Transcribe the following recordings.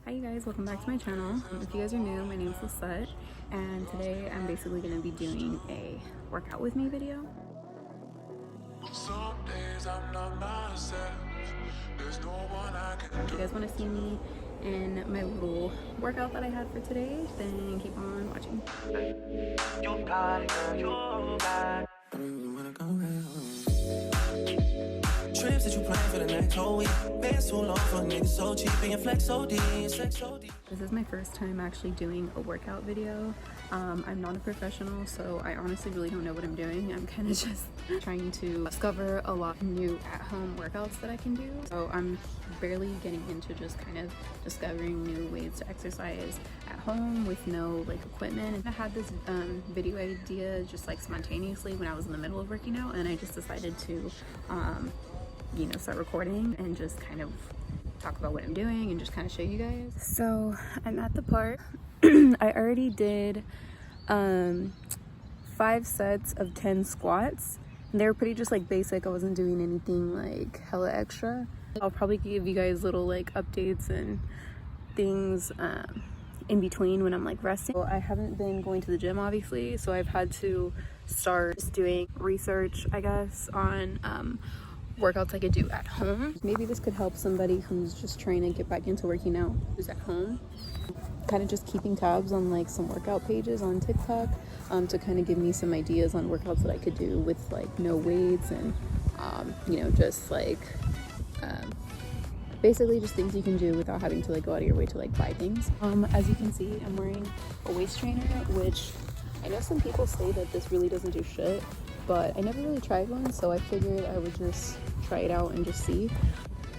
Hi you guys, welcome back to my channel. If you guys are new, my name is Lisette, and today I'm basically going to be doing a workout with me video. Some days I'm not myself. There's no one I can If you guys want to see me in my little workout that I had for today, then keep on watching. You got it, girl, you got it. I don't even wanna go around. Trips that you plan for the next whole week. Bands too long for niggas so cheap and flex so deep, sex so deep. This is my first time actually doing a workout video. I'm not a professional, so I honestly really don't know what I'm doing. I'm kind of just trying to discover a lot of new at-home workouts that I can do. So I'm barely getting into just kind of discovering new ways to exercise at home with no like equipment. And I had this video idea just like spontaneously when I was in the middle of working out, and I just decided to start recording and just kind of talk about what I'm doing and just kind of show you guys. So I'm at the part. I already did 5 sets of 10 squats, and they were pretty just like basic. I wasn't doing anything like hella extra. I'll probably give you guys little like updates and things in between when I'm like resting. So I haven't been going to the gym obviously, so I've had to start just doing research, I guess, on workouts I could do at home. Maybe this could help somebody who's just trying to get back into working out, who's at home. Kind of just keeping tabs on like some workout pages on TikTok to kind of give me some ideas on workouts that I could do with like no weights and just like basically just things you can do without having to like go out of your way to like buy things. As you can see, I'm wearing a waist trainer, which I know some people say that this really doesn't do shit, but I never really tried one, so I figured I would just try it out and just see.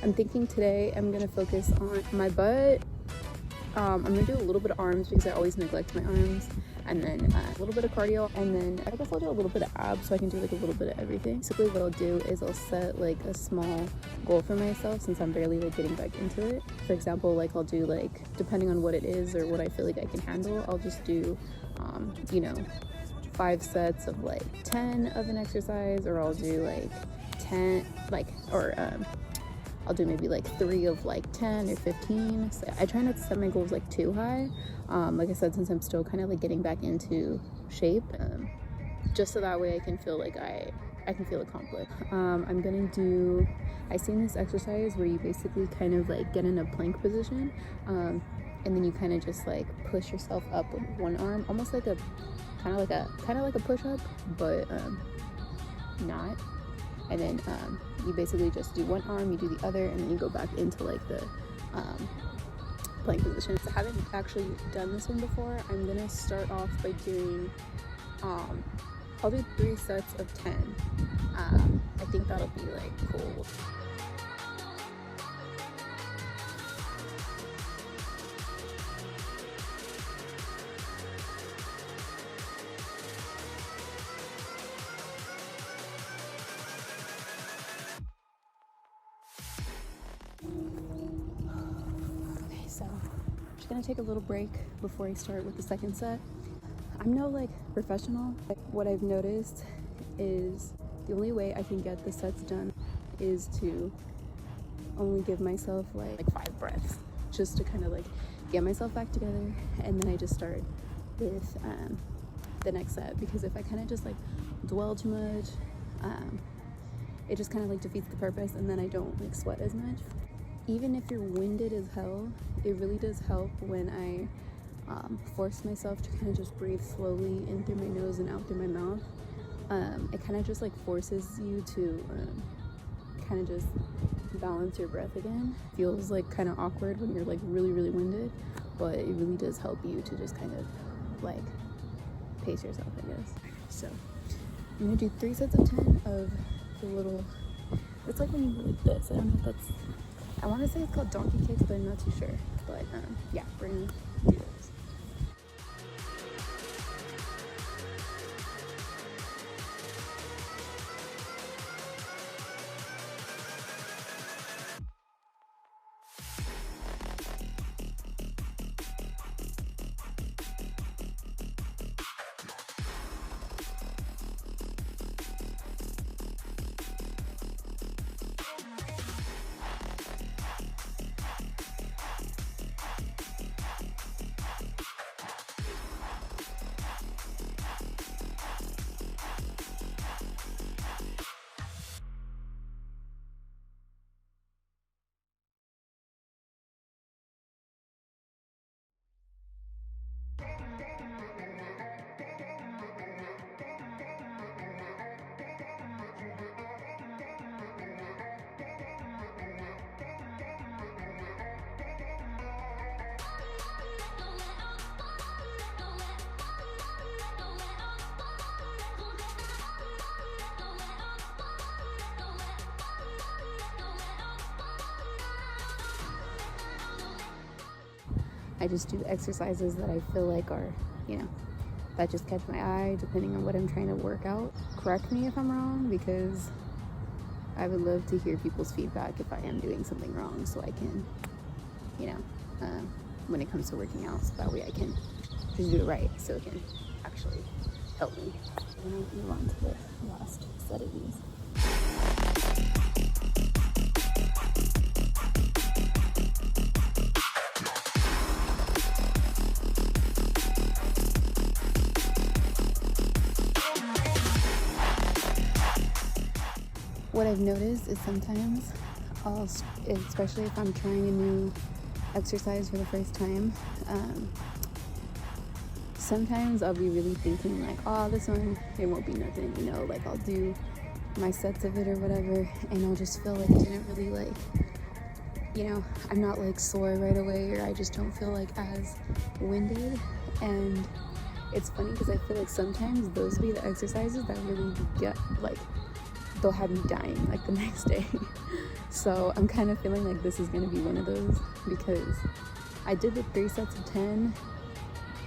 I'm thinking today I'm gonna focus on my butt. I'm gonna do a little bit of arms because I always neglect my arms, and then a little bit of cardio, and then I guess I'll do a little bit of abs so I can do like a little bit of everything. Basically what I'll do is I'll set like a small goal for myself since I'm barely like getting back into it. For example, like I'll do like, depending on what it is or what I feel like I can handle, I'll just do 5 sets of like 10 of an exercise, or I'll do like 10 I'll do maybe like 3 of like 10 or 15. So I try not to set my goals like too high, like I said, since I'm still kind of like getting back into shape, just so that way I can feel like I can feel accomplished. I seen this exercise where you basically kind of like get in a plank position, and then you kind of just like push yourself up with one arm, almost like a kind of like a push-up, but not. And then you basically just do one arm, you do the other, and then you go back into like the plank position. So I haven't actually done this one before. I'm gonna start off by doing I'll do 3 sets of 10. I think that'll be like cool. So I'm just gonna take a little break before I start with the second set. I'm no like professional, but what I've noticed is the only way I can get the sets done is to only give myself like 5 breaths, just to kind of like get myself back together, and then I just start with the next set. Because if I kind of just like dwell too much, it just kind of like defeats the purpose, and then I don't like sweat as much. Even if you're winded as hell, it really does help when I force myself to kind of just breathe slowly in through my nose and out through my mouth. It kind of just like forces you to kind of just balance your breath again. Feels like kind of awkward when you're like really winded, but it really does help you to just kind of like pace yourself, I guess. So I'm gonna do 3 sets of 10 of the little, it's like when you go like this. I don't know if that's, I want to say it's called donkey kicks, but I'm not too sure. But yeah, we're gonna do this. I just do exercises that I feel like are, you know, that just catch my eye depending on what I'm trying to work out. Correct me if I'm wrong, because I would love to hear people's feedback if I am doing something wrong, so I can, you know, when it comes to working out, so that way I can just do it right, so it can actually help me. I'm gonna move on to the last set of these. What I've noticed is sometimes especially if I'm trying a new exercise for the first time, sometimes I'll be really thinking like, oh, this one, it won't be nothing, you know, like I'll do my sets of it or whatever, and I'll just feel like it didn't really, like, you know, I'm not like sore right away, or I just don't feel like as winded. And it's funny because I feel like sometimes those be the exercises that really get, like, they'll have me dying like the next day. So I'm kind of feeling like this is going to be one of those, because I did the 3 sets of 10,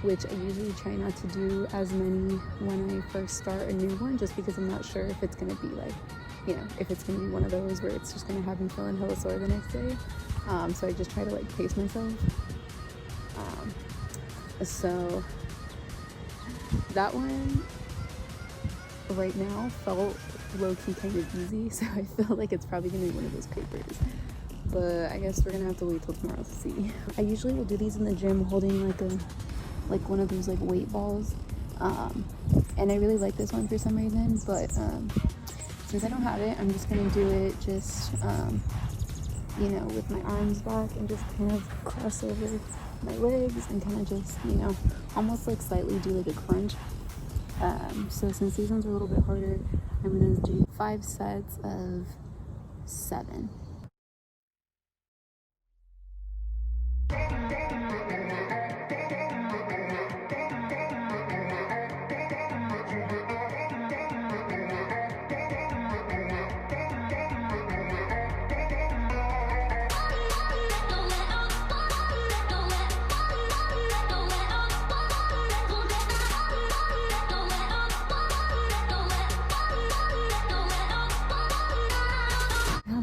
which I usually try not to do as many when I first start a new one, just because I'm not sure if it's going to be like, you know, if it's going to be one of those where it's just going to have me feeling hella sore the next day. So I just try to like pace myself. So that one right now felt low-key kind of easy, so I feel like it's probably gonna be one of those papers, but I guess we're gonna have to wait till tomorrow to see. I usually will do these in the gym holding like one of those like weight balls, and I really like this one for some reason, but since I don't have it, I'm just gonna do it just you know, with my arms back and just kind of cross over my legs and kind of just, you know, almost like slightly do like a crunch. So since these ones are a little bit harder, I'm gonna do 5 sets of 7.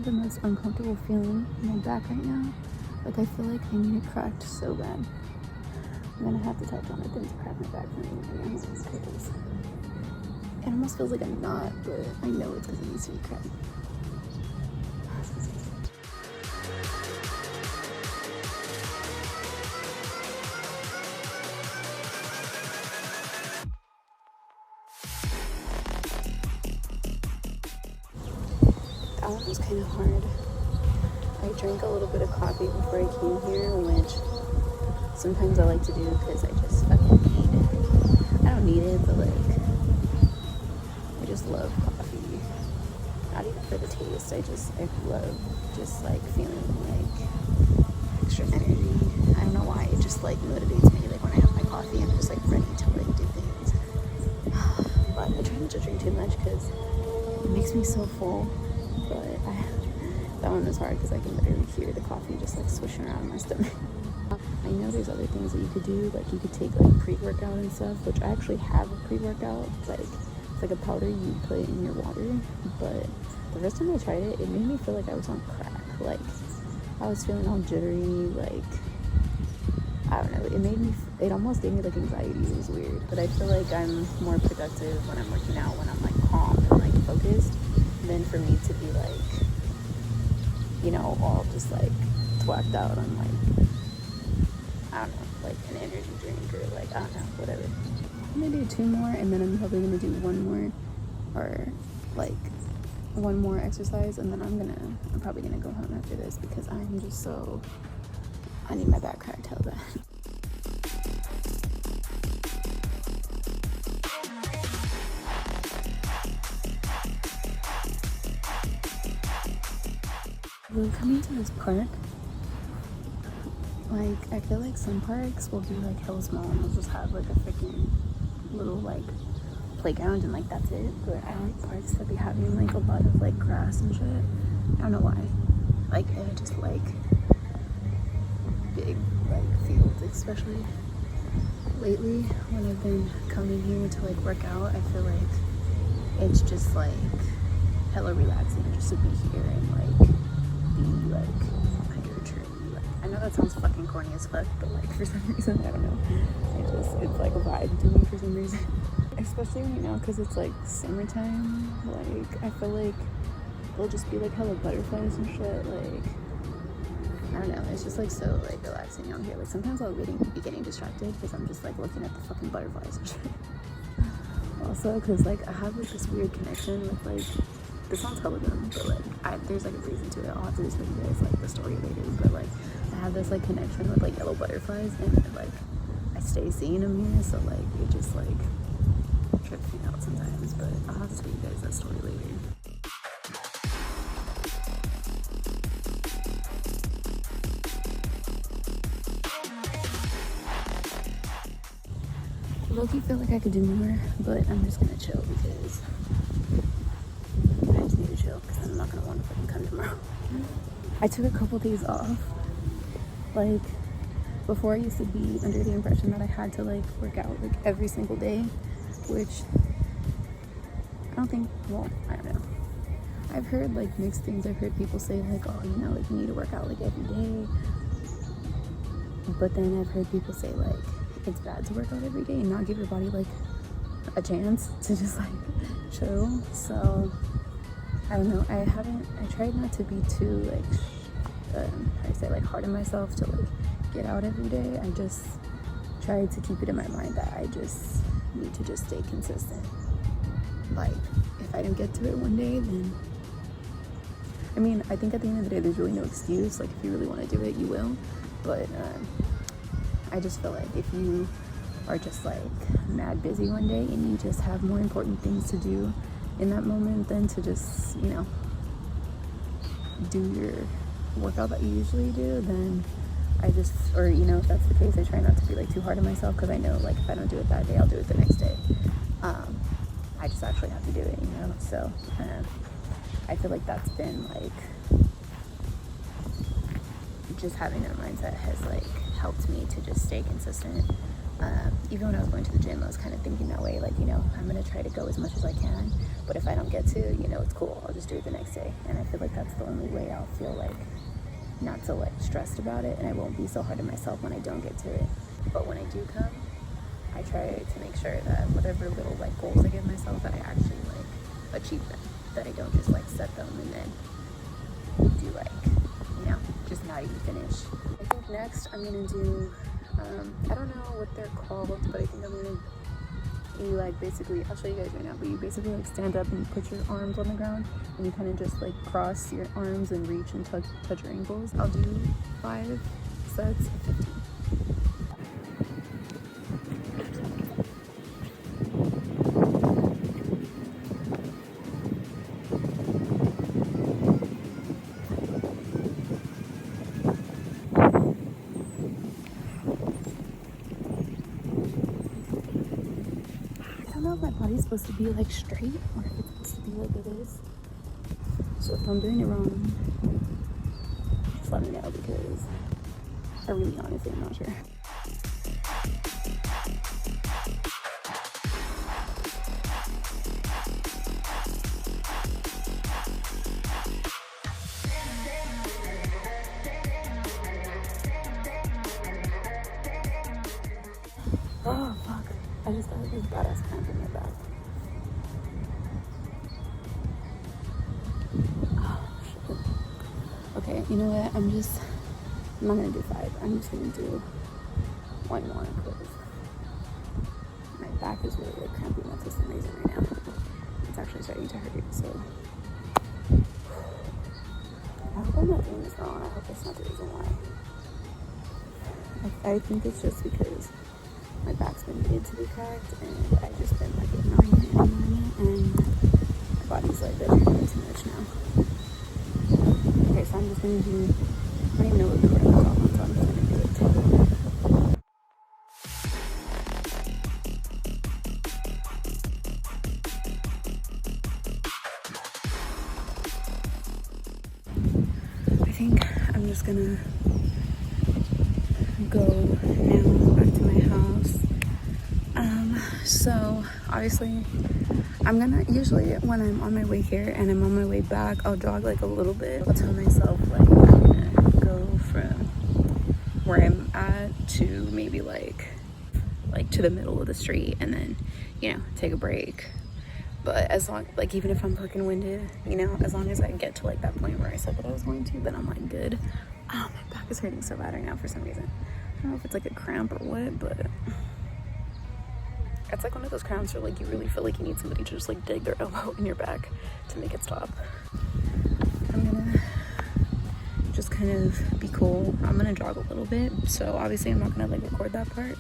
The most uncomfortable feeling in my back right now. Like I feel like I need it cracked so bad. I'm gonna have to touch on it then to crack my back for me, because it almost feels like a knot, but I know it's because it needs to be cracked. That one was kind of hard. I drank a little bit of coffee before I came here, which sometimes I like to do because I just fucking need it. I don't need it, but like, I just love coffee. Not even for the taste, I love just like feeling like extra energy. I don't know why, it just like motivates me. Like when I have my coffee, I'm just like ready to like do things. But I try not to drink too much because it makes me so full. But that one was hard because I can literally hear the coffee just like swishing around in my stomach. I know there's other things that you could do, like you could take like pre-workout and stuff, which I actually have a pre-workout. It's like a powder you put in your water, but the first time I tried it, it made me feel like I was on crack. Like I was feeling all jittery, like I don't know, it almost gave me like anxiety. It was weird, but I feel like I'm more productive when I'm working out, when I'm like calm and like focused, than for me to be like, you know, all just like twacked out on like, I don't know, like an energy drink or like, I don't know, whatever. I'm gonna do 2 more, and then I'm probably gonna do 1 more, or like 1 more exercise, and then I'm probably gonna go home after this because I'm just so, I need my back cracked hell bad. We're coming to this park. Like, I feel like some parks will be like hella small and they'll just have like a freaking little like playground and like that's it. But I like parks that be having like a lot of like grass and shit. I don't know why. Like I just like big like fields especially lately when I've been coming here to like work out, I feel like it's just like hella relaxing just to be here and like be like under a tree. Like, I know that sounds fucking corny as fuck, but like for some reason, I don't know, it's like a vibe to me for some reason. Especially right now because it's like summertime. Like I feel like there'll just be like hella butterflies and shit. Like I don't know, it's just like so like relaxing out here. Like sometimes I'll be getting distracted because I'm just like looking at the fucking butterflies and shit. Also because like I have like this weird connection with like, this sounds hella dumb, but like there's like a reason to it. I'll have to just tell you guys like the story later, but like I have this like connection with like yellow butterflies, and like I stay seeing them here, so like it just like trips me out sometimes, but I'll have to tell you guys that story later. Low-key feel like I could do more, but I'm just gonna chill because I just need to chill because I'm not gonna want to fucking come tomorrow. I took a couple days off. Like before, I used to be under the impression that I had to like work out like every single day, which I don't think, well, I don't know. I've heard like mixed things. I've heard people say like, oh, you know, like you need to work out like every day. But then I've heard people say like it's bad to work out every day and not give your body like a chance to just like chill. So I don't know. I tried not to be too like I say like hard on myself to like get out every day. I just tried to keep it in my mind that I just need to just stay consistent. Like if I don't get to it one day, then I mean, I think at the end of the day there's really no excuse. Like if you really want to do it, you will. But I just feel like if you are just like mad busy one day and you just have more important things to do in that moment than to just, you know, do your workout that you usually do, then I just, or you know, if that's the case, I try not to be like too hard on myself because I know like if I don't do it that day, I'll do it the next day. I just actually have to do it, you know. So I feel like that's been like just having that mindset has like helped me to just stay consistent. Even when I was going to the gym, I was kind of thinking that way, like, you know, I'm gonna try to go as much as I can, but if I don't get to, you know, it's cool, I'll just do it the next day. And I feel like that's the only way I'll feel like not so like stressed about it, and I won't be so hard on myself when I don't get to it. But when I do come, I try to make sure that whatever little like goals I give myself, that I actually like achieve them, that I don't just like set them and then do like, you know, just not even finish. I think next I'm gonna do I don't know what they're called, but I think I'm gonna, you like basically, I'll show you guys right now, but you basically like stand up and you put your arms on the ground and you kind of just like cross your arms and reach and touch your ankles. I'll do 5 sets of 15. I don't know if my body's supposed to be like straight or if it's supposed to be like it is. So if I'm doing it wrong, just let me know because I really honestly am not sure. Oh fuck, I just got this badass cramp in my back. Oh shit. Okay, you know what, I'm not gonna do 5, I'm just gonna do 1 more because my back is really like cramping up for some reason right now. It's actually starting to hurt, so I hope I'm not doing this wrong. I hope that's not the reason why. I think it's just because my back's been made to be cracked and I've just been like ignoring it and my body's like that's really too much now. Okay, so I'm just gonna do, I don't even know what the recording is off on, so I'm just gonna do it till I think I'm just gonna go now obviously I'm gonna, usually when I'm on my way here and I'm on my way back, I'll jog like a little bit. I'll tell myself like I'm gonna go from where I'm at to maybe like to the middle of the street and then, you know, take a break. But as long, like, even if I'm freaking winded, you know, as long as I get to like that point where I said that I was going to, then I'm like good. Oh, my back is hurting so bad right now for some reason. I don't know if it's like a cramp or what, but it's like one of those cramps where like you really feel like you need somebody to just like dig their elbow in your back to make it stop. I'm gonna just kind of be cool. I'm gonna jog a little bit, so obviously I'm not gonna like record that part.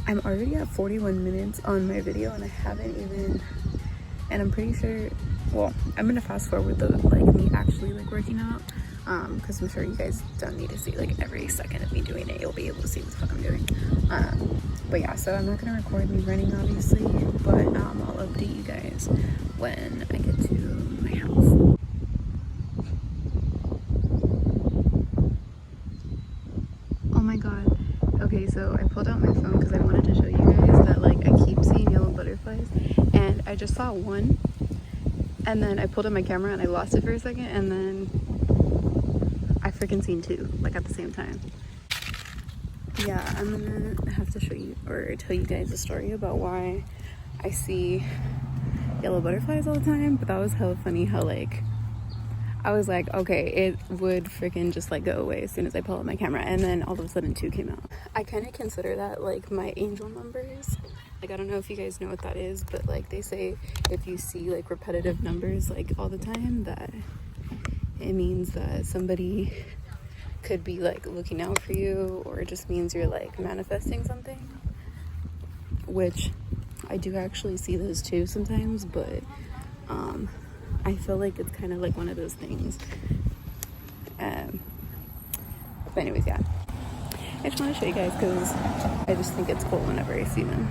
I'm already at 41 minutes on my video and I haven't even, and I'm pretty sure, well, I'm gonna fast forward the like me actually like working out, because I'm sure you guys don't need to see like every second of me doing it. You'll be able to see what the fuck I'm doing. But yeah, so I'm not gonna record me running obviously, but I'll update you guys when I get to my house. Oh my god. Okay, so I pulled out my phone because I wanted to show you guys that like I keep seeing yellow butterflies, and I just saw one, and then I pulled out my camera and I lost it for a second, and then I freaking seen two like at the same time. Yeah, I'm gonna have to show you or tell you guys a story about why I see yellow butterflies all the time, but that was hella funny how like I was like, okay, it would freaking just like go away as soon as I pull out my camera, and then all of a sudden two came out. I kind of consider that like my angel numbers. Like, I don't know if you guys know what that is, but like they say if you see like repetitive numbers like all the time, that it means that somebody could be like looking out for you, or it just means you're like manifesting something, which I do actually see those too sometimes, but I feel like it's kind of like one of those things. But anyways, yeah, I just want to show you guys because I just think it's cool whenever I see them.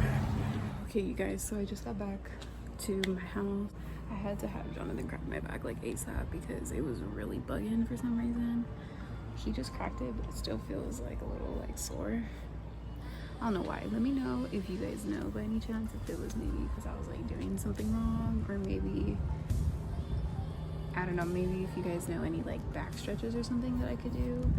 Okay, you guys, so I just got back to my house. I had to have Jonathan crack my back like ASAP because it was really bugging for some reason. He just cracked it, but it still feels like a little like sore. I don't know why. Let me know if you guys know by any chance if it was maybe because I was like doing something wrong, or maybe, I don't know, maybe if you guys know any like back stretches or something that I could do.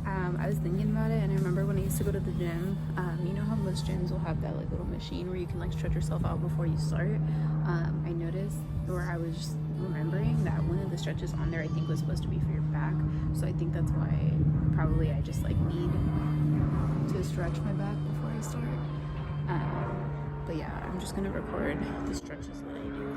I was thinking about it, and I remember when I used to go to the gym, you know how most gyms will have that like little machine where you can like stretch yourself out before you start. I noticed, or I was just remembering that one of the stretches on there I think was supposed to be for your back, so I think that's why probably I just like need to stretch my back before I start. But yeah, I'm just gonna record the stretches that I do.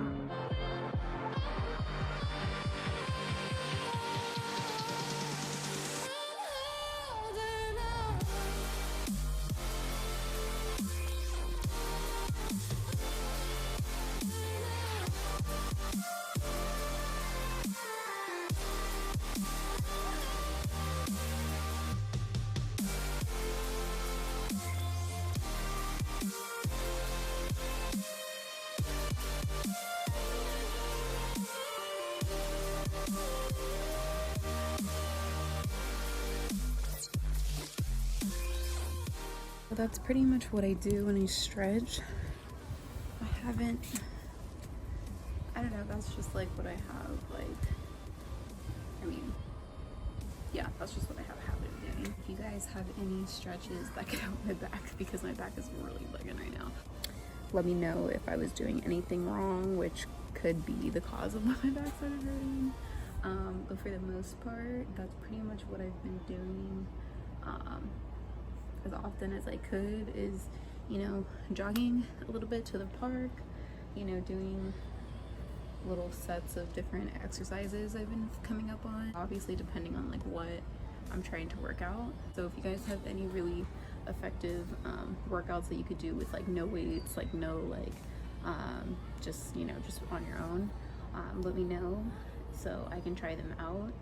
That's pretty much what I do when I stretch. I don't know, that's just like what I have, like, I mean, yeah, that's just what I have a habit of doing. If you guys have any stretches that can help my back, because my back is really bugging right now, let me know if I was doing anything wrong, which could be the cause of why my back started hurting. But for the most part, that's pretty much what I've been doing. As often as I could is, you know, jogging a little bit to the park, you know, doing little sets of different exercises I've been coming up on, obviously depending on like what I'm trying to work out. So if you guys have any really effective workouts that you could do with like no weights, like no like just, you know, just on your own, let me know so I can try them out.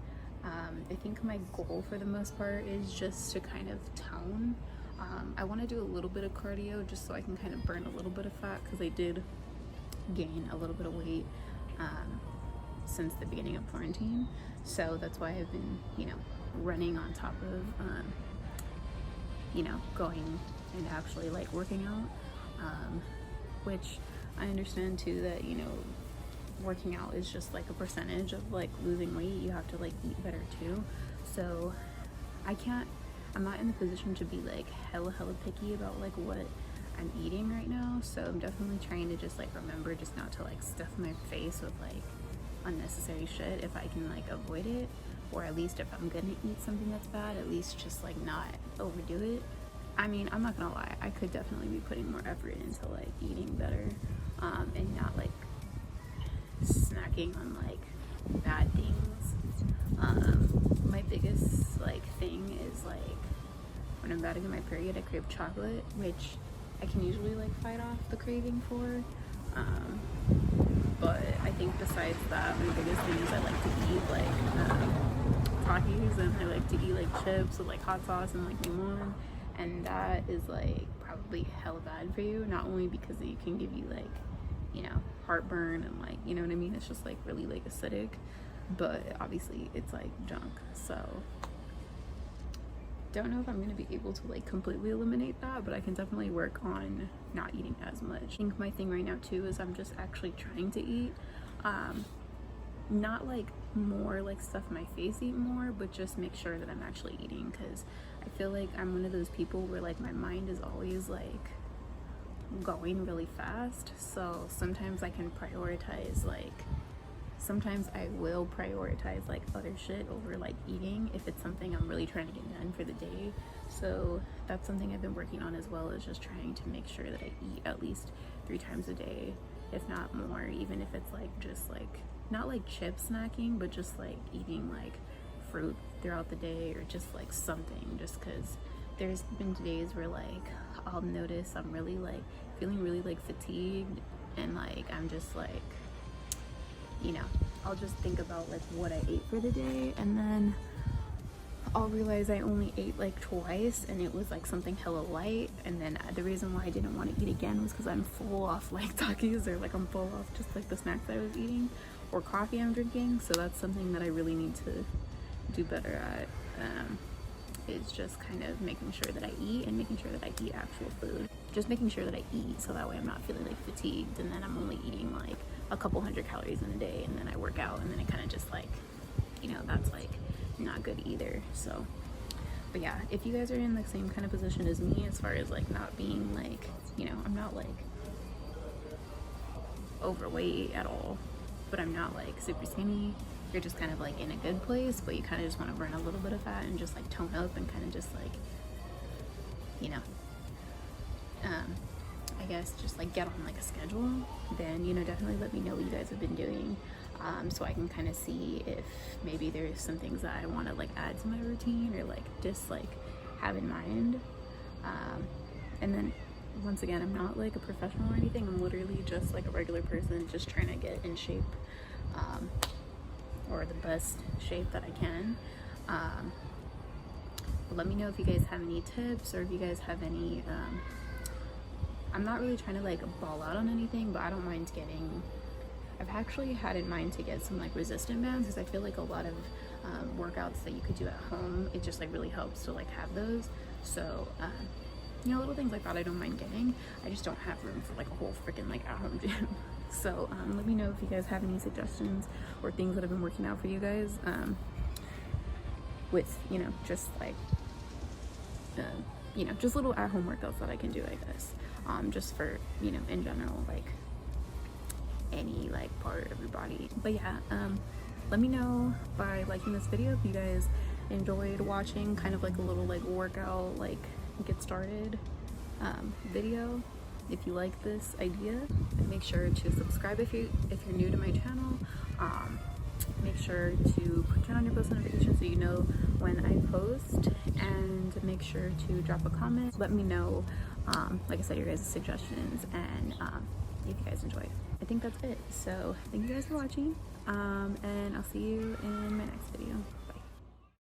I think my goal for the most part is just to kind of tone. I want to do a little bit of cardio just so I can kind of burn a little bit of fat, because I did gain a little bit of weight since the beginning of quarantine. So that's why I've been, you know, running on top of, you know, going and actually like working out, which I understand too that, you know, working out is just like a percentage of like losing weight. You have to like eat better too. So I'm not in the position to be like hella picky about like what I'm eating right now. So I'm definitely trying to just like remember just not to like stuff my face with like unnecessary shit if I can like avoid it, or at least if I'm gonna eat something that's bad, at least just like not overdo it. I mean, I'm not gonna lie, I could definitely be putting more effort into like eating better, and not like snacking on like bad things. My biggest like thing is like when I'm about to get my period, I crave chocolate, which I can usually like fight off the craving for. But I think besides that, my biggest thing is I like to eat like Takis, and I like to eat like chips with like hot sauce and like limon, and that is like probably hella bad for you. Not only because it can give you like, you know, heartburn and like, you know what I mean, it's just like really like acidic, but obviously it's like junk. So don't know if I'm gonna be able to like completely eliminate that, but I can definitely work on not eating as much. I think my thing right now too is I'm just actually trying to eat, not like more like stuff my face, eat more, but just make sure that I'm actually eating, because I feel like I'm one of those people where like my mind is always like going really fast. So sometimes I can prioritize like, sometimes I will prioritize like other shit over like eating if it's something I'm really trying to get done for the day. So that's something I've been working on as well, is just trying to make sure that I eat at least 3 times a day, if not more, even if it's like just like not like chip snacking, but just like eating like fruit throughout the day, or just like something, just because there's been days where like I'll notice I'm really like feeling really like fatigued, and like I'm just like, you know, I'll just think about like what I ate for the day, and then I'll realize I only ate like twice, and it was like something hella light. And then the reason why I didn't want to eat again was because I'm full off like Takis, or like I'm full off just like the snacks I was eating, or coffee I'm drinking. So that's something that I really need to do better at, is just kind of making sure that I eat, and making sure that I eat actual food. Just making sure that I eat, so that way I'm not feeling like fatigued, and then I'm only eating like a couple hundred calories in a day, and then I work out, and then it kind of just like, you know, that's like not good either. So, but yeah, if you guys are in the same kind of position as me, as far as like not being like, you know, I'm not like overweight at all, but I'm not like super skinny. You're just kind of like in a good place, but you kind of just want to burn a little bit of fat and just like tone up, and kind of just like, you know, I guess just like get on like a schedule, then, you know, definitely let me know what you guys have been doing, so I can kind of see if maybe there's some things that I want to like add to my routine, or like just like have in mind. And then once again, I'm not like a professional or anything. I'm literally just like a regular person just trying to get in shape, or the best shape that I can. But let me know if you guys have any tips, or if you guys have any, I'm not really trying to like ball out on anything, but I don't mind getting, I've actually had in mind to get some like resistant bands, because I feel like a lot of workouts that you could do at home, it just like really helps to like have those. So you know, little things like that I don't mind getting. I just don't have room for like a whole freaking like at-home gym. So let me know if you guys have any suggestions or things that have been working out for you guys, with, you know, just like you know, just little at-home workouts that I can do, I guess, just for, you know, in general, like any like part of your body. But yeah, let me know by liking this video if you guys enjoyed watching kind of like a little like workout, like get started video. If you like this idea, make sure to subscribe if you're new to my channel. Make sure to turn on your post notifications so you know when I post, and make sure to drop a comment. Let me know, like I said, your guys' suggestions, and if you guys enjoyed. I think that's it. So thank you guys for watching, and I'll see you in my next video.